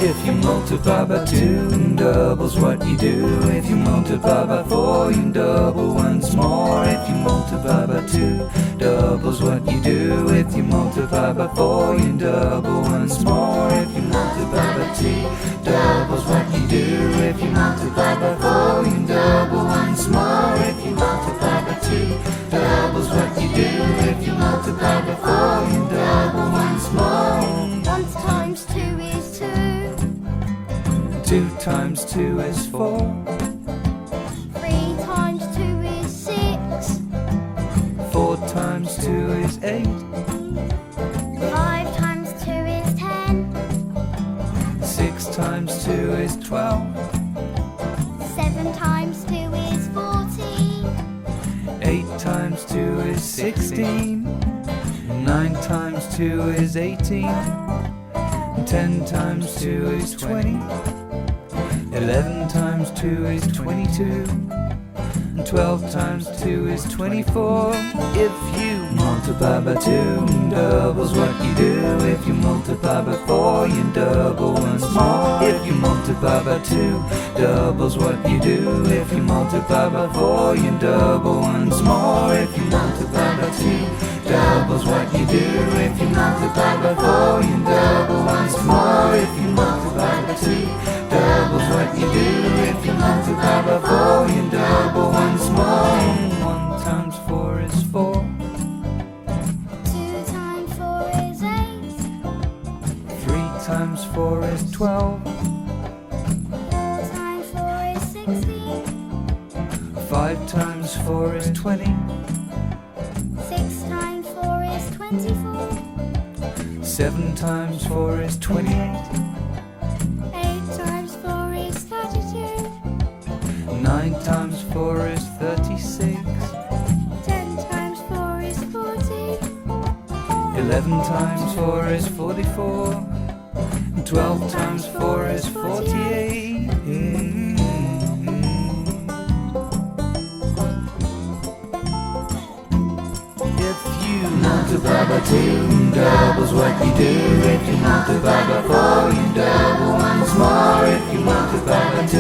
If you multiply by 2, double's what you do. If you multiply by 4, you double once more. If you multiply by 2, double's what you do. If you multiply by 4, you double once more. If you multiply by 2, double's what you do. If you multiply by 4, you double once more. If you multiply by 2, double's what you do. If you multiply by 4, you double once more. 1 times 2 is 2. 2 times 2 is 4. 3 times 2 is 6. 4 times 2 is 8. 5 times 2 is 10. 6 times 2 is 12. 7 times 2 is 14. 8 times 2 is 16. 9 times 2 is 18. 10 times 2 is 20. 11 times 2 is 22. 12 times 2 is 24. If you multiply by 2, double's what you do. If you multiply by 4, you double once more. If you multiply by 2, double's what you do. If you multiply by 4, you double once more. If you multiply by 2, double's what you do. If you multiply by 4, you double once more. If you multiply by 2, double's what you do. If you multiply by 4, you double once more. 1 times 4 is 4. 2 times 4 is 8. 3 times 4 is 12. 4 times 4 is 16. 5 times 4 is 20. 6 times 4 is 24. 7 times 4 is 28. 8 times 4 is 32. 9 times 4 is 36. 10 times 4 is 40. 11 times 4 is 44. 12 times 4 is 48. If you multiply by 2, double's what you do. If you multiply by 4, you double once more. If you multiply by 2,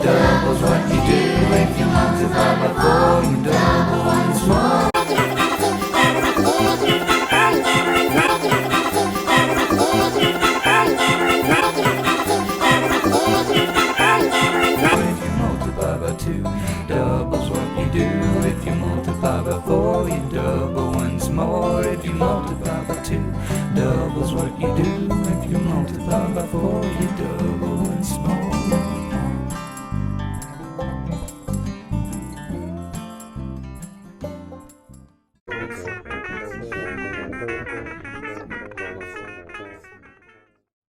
double's what you do. If you multiply by 4, you double once more. If you multiply by 2, double's what you do. If you multiply by 4, you double once more. If you multiply by 2, double's what you do. If you multiply by 4, you double once more.